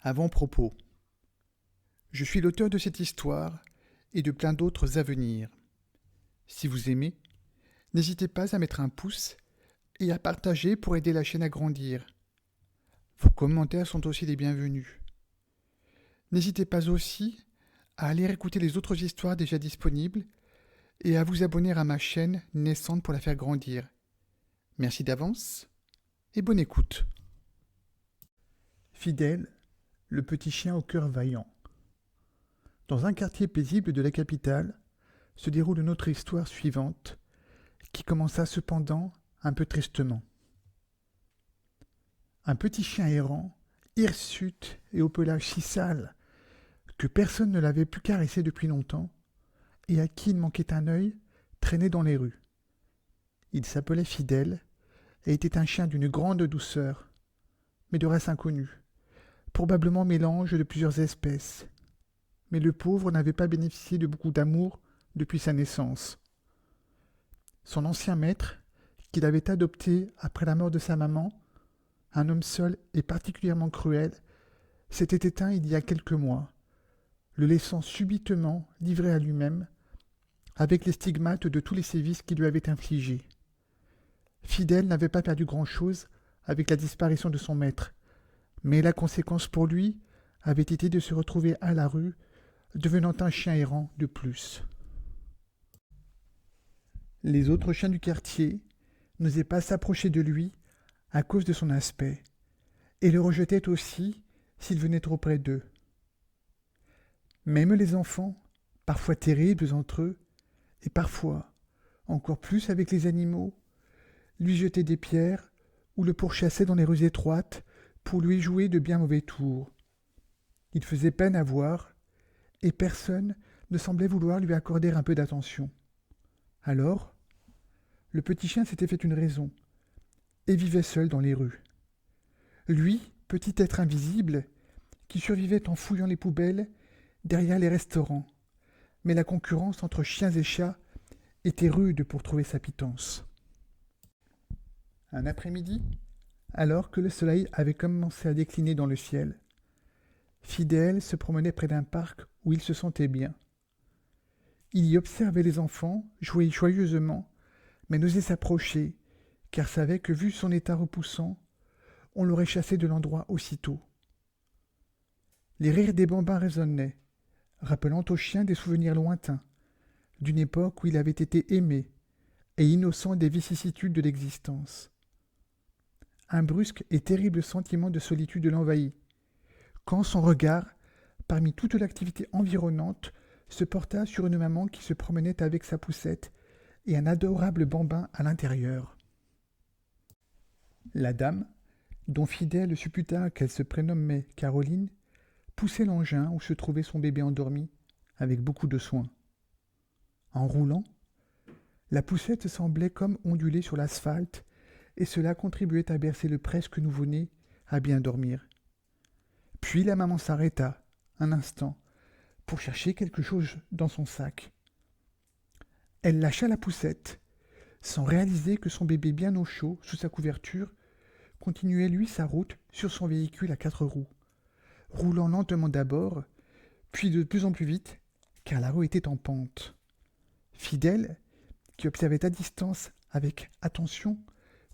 Avant-propos. Je suis l'auteur de cette histoire et de plein d'autres à venir. Si vous aimez, n'hésitez pas à mettre un pouce et à partager pour aider la chaîne à grandir. Vos commentaires sont aussi les bienvenus. N'hésitez pas aussi à aller écouter les autres histoires déjà disponibles et à vous abonner à ma chaîne naissante pour la faire grandir. Merci d'avance et bonne écoute. Fidèle, le petit chien au cœur vaillant. Dans un quartier paisible de la capitale se déroule notre histoire suivante, qui commença cependant un peu tristement. Un petit chien errant, hirsute et au pelage si sale que personne ne l'avait pu caresser depuis longtemps, et à qui il manquait un œil, traînait dans les rues. Il s'appelait Fidèle et était un chien d'une grande douceur, mais de race inconnue, probablement mélange de plusieurs espèces. Mais le pauvre n'avait pas bénéficié de beaucoup d'amour depuis sa naissance. Son ancien maître, qu'il avait adopté après la mort de sa maman, un homme seul et particulièrement cruel, s'était éteint il y a quelques mois, le laissant subitement livré à lui-même, avec les stigmates de tous les sévices qu'il lui avait infligés. Fidèle n'avait pas perdu grand-chose avec la disparition de son maître, mais la conséquence pour lui avait été de se retrouver à la rue, devenant un chien errant de plus. Les autres chiens du quartier n'osaient pas s'approcher de lui à cause de son aspect, et le rejetaient aussi s'il venait trop près d'eux. Même les enfants, parfois terribles entre eux, et parfois, encore plus avec les animaux, lui jetaient des pierres ou le pourchassaient dans les rues étroites pour lui jouer de bien mauvais tours. Il faisait peine à voir, et personne ne semblait vouloir lui accorder un peu d'attention. Alors, le petit chien s'était fait une raison, et vivait seul dans les rues. Lui, petit être invisible, qui survivait en fouillant les poubelles derrière les restaurants, mais la concurrence entre chiens et chats était rude pour trouver sa pitance. Un après-midi, alors que le soleil avait commencé à décliner dans le ciel, Fidèle se promenait près d'un parc où il se sentait bien. Il y observait les enfants jouer joyeusement, mais n'osait s'approcher, car savait que, vu son état repoussant, on l'aurait chassé de l'endroit aussitôt. Les rires des bambins résonnaient, rappelant au chien des souvenirs lointains, d'une époque où il avait été aimé et innocent des vicissitudes de l'existence. Un brusque et terrible sentiment de solitude l'envahit, quand son regard, parmi toute l'activité environnante, se porta sur une maman qui se promenait avec sa poussette et un adorable bambin à l'intérieur. La dame, dont Fidèle supputa qu'elle se prénommait Caroline, poussait l'engin où se trouvait son bébé endormi, avec beaucoup de soin. En roulant, la poussette semblait comme onduler sur l'asphalte, et cela contribuait à bercer le presque nouveau-né à bien dormir. Puis la maman s'arrêta, un instant, pour chercher quelque chose dans son sac. Elle lâcha la poussette, sans réaliser que son bébé bien au chaud, sous sa couverture, continuait lui sa route sur son véhicule à 4 roues, roulant lentement d'abord, puis de plus en plus vite, car la rue était en pente. Fidèle, qui observait à distance avec attention,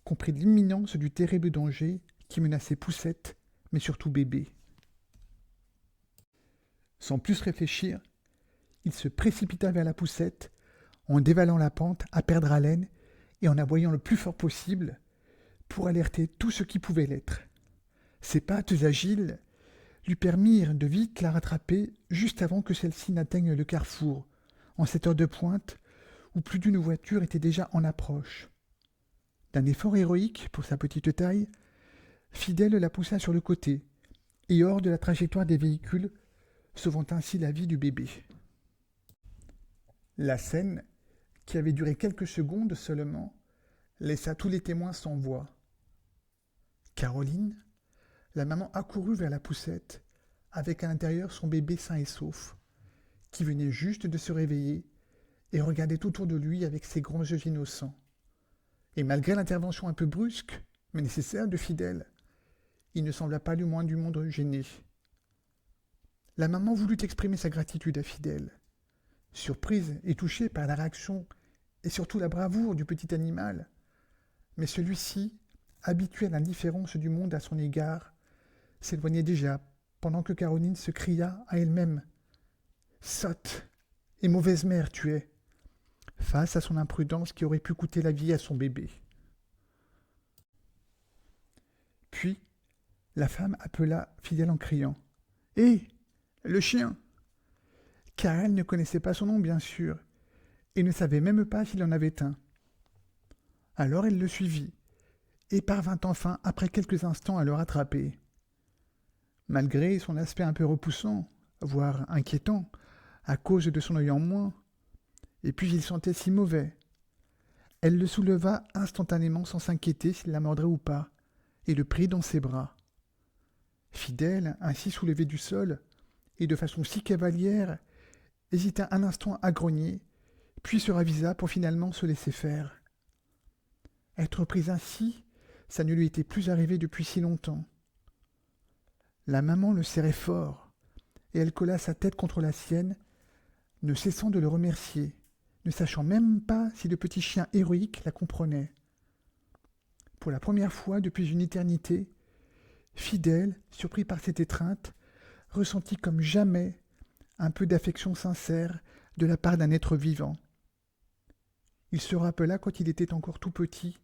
comprit l'imminence du terrible danger qui menaçait Poussette, mais surtout bébé. Sans plus réfléchir, il se précipita vers la poussette, en dévalant la pente à perdre haleine et en aboyant le plus fort possible pour alerter tout ce qui pouvait l'être. Ses pattes agiles lui permirent de vite la rattraper juste avant que celle-ci n'atteigne le carrefour, en cette heure de pointe où plus d'une voiture était déjà en approche. D'un effort héroïque pour sa petite taille, Fidèle la poussa sur le côté et hors de la trajectoire des véhicules, sauvant ainsi la vie du bébé. La scène, qui avait duré quelques secondes seulement, laissa tous les témoins sans voix. Caroline, la maman accourut vers la poussette, avec à l'intérieur son bébé sain et sauf, qui venait juste de se réveiller et regardait autour de lui avec ses grands yeux innocents. Et malgré l'intervention un peu brusque, mais nécessaire de Fidèle, il ne sembla pas le moins du monde gêné. La maman voulut exprimer sa gratitude à Fidèle. Surprise et touchée par la réaction et surtout la bravoure du petit animal, mais celui-ci, habitué à l'indifférence du monde à son égard, s'éloignait déjà, pendant que Caroline se cria à elle-même « Sotte et mauvaise mère tu es !» face à son imprudence qui aurait pu coûter la vie à son bébé. Puis, la femme appela Fidèle en criant « Hé, le chien !» Car elle ne connaissait pas son nom, bien sûr, et ne savait même pas s'il en avait un. Alors elle le suivit, et parvint enfin, après quelques instants, à le rattraper. Malgré son aspect un peu repoussant, voire inquiétant, à cause de son œil en moins, et puis il sentait si mauvais. Elle le souleva instantanément sans s'inquiéter s'il la mordrait ou pas, et le prit dans ses bras. Fidèle, ainsi soulevé du sol, et de façon si cavalière, hésita un instant à grogner, puis se ravisa pour finalement se laisser faire. Être prise ainsi, ça ne lui était plus arrivé depuis si longtemps. La maman le serrait fort, et elle colla sa tête contre la sienne, ne cessant de le remercier, ne sachant même pas si le petit chien héroïque la comprenait. Pour la première fois depuis une éternité, Fidèle, surpris par cette étreinte, ressentit comme jamais un peu d'affection sincère de la part d'un être vivant. Il se rappela, quand il était encore tout petit,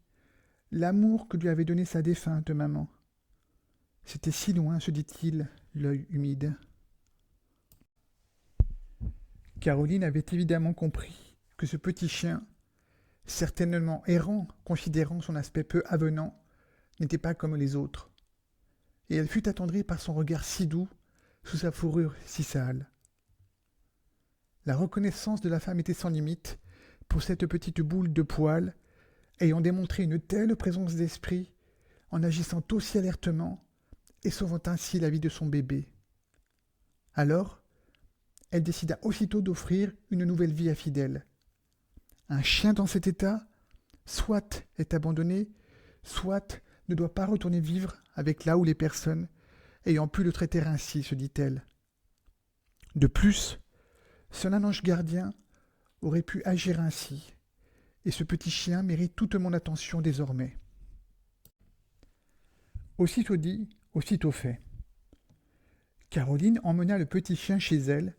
l'amour que lui avait donné sa défunte maman. C'était si loin, se dit-il, l'œil humide. Caroline avait évidemment compris que ce petit chien, certainement errant, considérant son aspect peu avenant, n'était pas comme les autres. Et elle fut attendrie par son regard si doux, sous sa fourrure si sale. La reconnaissance de la femme était sans limite pour cette petite boule de poils, ayant démontré une telle présence d'esprit, en agissant aussi alertement et sauvant ainsi la vie de son bébé. Alors, elle décida aussitôt d'offrir une nouvelle vie à Fidèle. Un chien dans cet état, soit est abandonné, soit ne doit pas retourner vivre avec là où les personnes ayant pu le traiter ainsi, se dit-elle. De plus, seul un ange gardien aurait pu agir ainsi, et ce petit chien mérite toute mon attention désormais. Aussitôt dit, aussitôt fait. Caroline emmena le petit chien chez elle,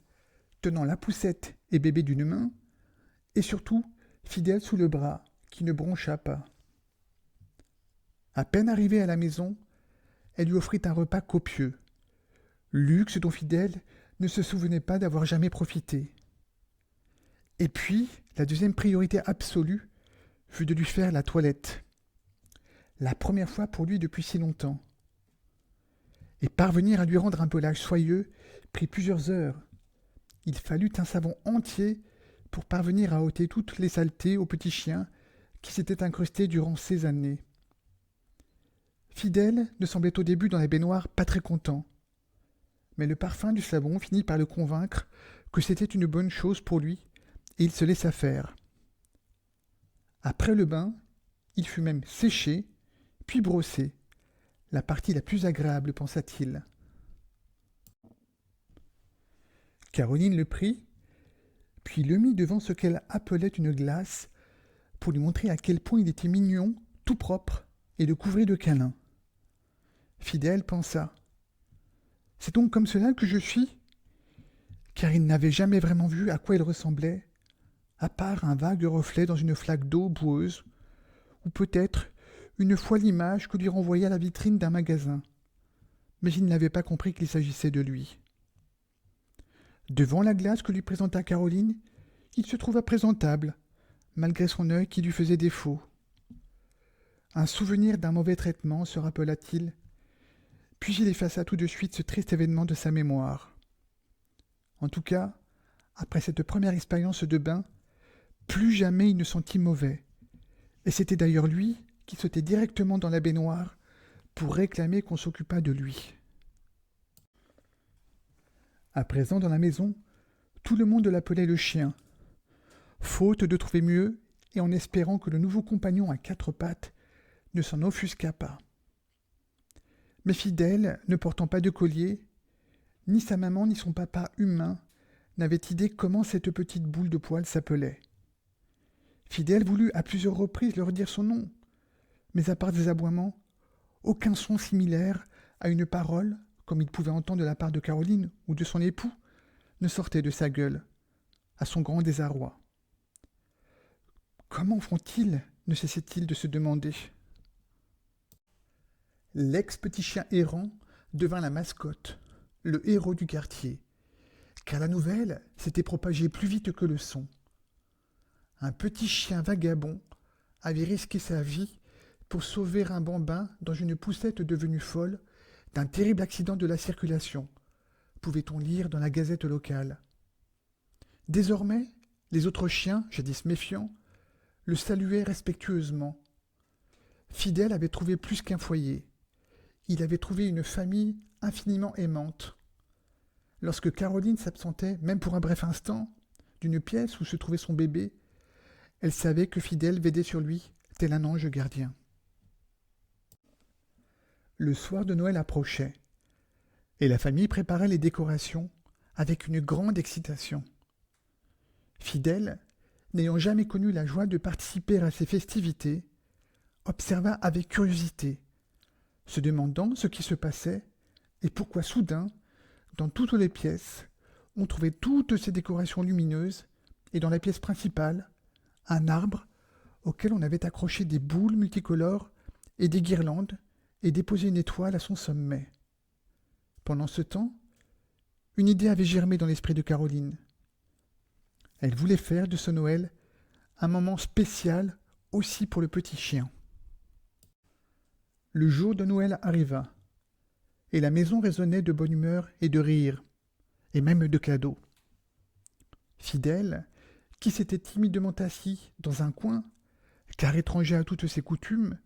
tenant la poussette et bébé d'une main, et surtout Fidèle sous le bras, qui ne broncha pas. À peine arrivée à la maison, elle lui offrit un repas copieux, luxe dont Fidèle ne se souvenait pas d'avoir jamais profité. Et puis, la deuxième priorité absolue fut de lui faire la toilette. La première fois pour lui depuis si longtemps. Et parvenir à lui rendre un pelage soyeux prit plusieurs heures. Il fallut un savon entier pour parvenir à ôter toutes les saletés au petit chien qui s'était incrusté durant ces années. Fidèle ne semblait au début dans la baignoire pas très content. Mais le parfum du savon finit par le convaincre que c'était une bonne chose pour lui, et il se laissa faire. Après le bain, il fut même séché, puis brossé, la partie la plus agréable, pensa-t-il. Caroline le prit, puis le mit devant ce qu'elle appelait une glace, pour lui montrer à quel point il était mignon, tout propre, et le couvrit de câlins. Fidèle pensa « C'est donc comme cela que je suis ?» Car il n'avait jamais vraiment vu à quoi il ressemblait, à part un vague reflet dans une flaque d'eau boueuse, ou peut-être une fois l'image que lui renvoya la vitrine d'un magasin. Mais il n'avait pas compris qu'il s'agissait de lui. Devant la glace que lui présenta Caroline, il se trouva présentable, malgré son œil qui lui faisait défaut. Un souvenir d'un mauvais traitement, se rappela-t-il, puis il effaça tout de suite ce triste événement de sa mémoire. En tout cas, après cette première expérience de bain, plus jamais il ne sentit mauvais. Et c'était d'ailleurs lui qui sautait directement dans la baignoire pour réclamer qu'on s'occupât de lui. À présent, dans la maison, tout le monde l'appelait le chien, faute de trouver mieux et en espérant que le nouveau compagnon à quatre pattes ne s'en offusquât pas. Mais Fidèle, ne portant pas de collier, Ni sa maman ni son papa humain n'avaient idée comment cette petite boule de poils s'appelait. Fidèle voulut à plusieurs reprises leur dire son nom, mais à part des aboiements, aucun son similaire à une parole, comme il pouvait entendre de la part de Caroline ou de son époux, ne sortait de sa gueule, à son grand désarroi. Comment font-ils ne cessait-il de se demander. L'ex-petit chien errant devint la mascotte, le héros du quartier, car la nouvelle s'était propagée plus vite que le son. Un petit chien vagabond avait risqué sa vie pour sauver un bambin dans une poussette devenue folle d'un terrible accident de la circulation, pouvait-on lire dans la gazette locale. Désormais, les autres chiens, jadis méfiants, le saluaient respectueusement. Fidèle avait trouvé plus qu'un foyer. Il avait trouvé une famille infiniment aimante. Lorsque Caroline s'absentait, même pour un bref instant, d'une pièce où se trouvait son bébé, elle savait que Fidèle veillait sur lui, tel un ange gardien. Le soir de Noël approchait, et la famille préparait les décorations avec une grande excitation. Fidèle, n'ayant jamais connu la joie de participer à ces festivités, observa avec curiosité, se demandant ce qui se passait et pourquoi soudain, dans toutes les pièces, on trouvait toutes ces décorations lumineuses et dans la pièce principale, un arbre auquel on avait accroché des boules multicolores et des guirlandes et déposé une étoile à son sommet. Pendant ce temps, une idée avait germé dans l'esprit de Caroline. Elle voulait faire de ce Noël un moment spécial aussi pour le petit chien. Le jour de Noël arriva, et la maison résonnait de bonne humeur et de rire, et même de cadeaux. Fidèle, qui s'était timidement assis dans un coin, car étranger à toutes ses coutumes,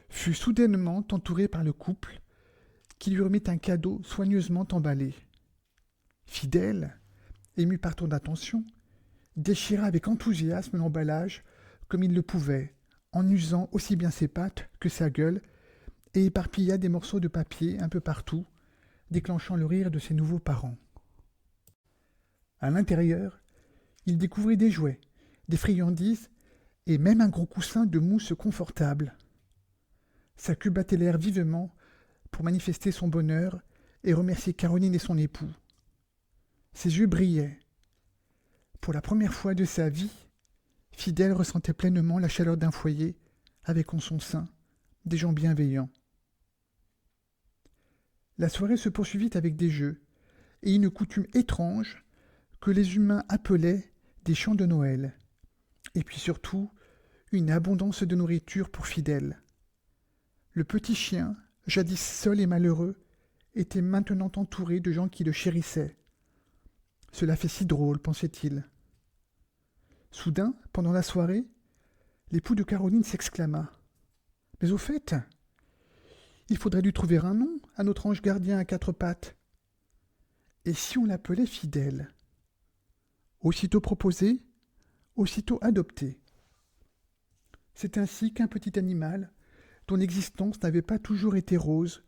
fut soudainement entouré par le couple, qui lui remit un cadeau soigneusement emballé. Fidèle, ému par tant d'attention, déchira avec enthousiasme l'emballage comme il le pouvait, en usant aussi bien ses pattes que sa gueule, et éparpilla des morceaux de papier un peu partout, déclenchant le rire de ses nouveaux parents. À l'intérieur, il découvrit des jouets, des friandises et même un gros coussin de mousse confortable. Sa queue battait l'air vivement pour manifester son bonheur et remercier Caroline et son époux. Ses yeux brillaient. Pour la première fois de sa vie, Fidèle ressentait pleinement la chaleur d'un foyer avec en son sein des gens bienveillants. La soirée se poursuivit avec des jeux et une coutume étrange que les humains appelaient des chants de Noël, et puis surtout une abondance de nourriture pour Fidèle. Le petit chien, jadis seul et malheureux, était maintenant entouré de gens qui le chérissaient. Cela fait si drôle, pensait-il. Soudain, pendant la soirée, l'époux de Caroline s'exclama. « Mais au fait, il faudrait lui trouver un nom à notre ange gardien à quatre pattes. Et si on l'appelait Fidèle ? Aussitôt proposé, aussitôt adopté. C'est ainsi qu'un petit animal, dont l'existence n'avait pas toujours été rose,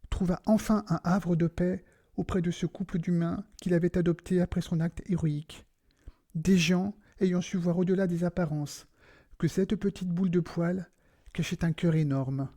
trouva enfin un havre de paix auprès de ce couple d'humains qu'il avait adopté après son acte héroïque. Des gens ayant su voir au-delà des apparences que cette petite boule de poils cachait un cœur énorme.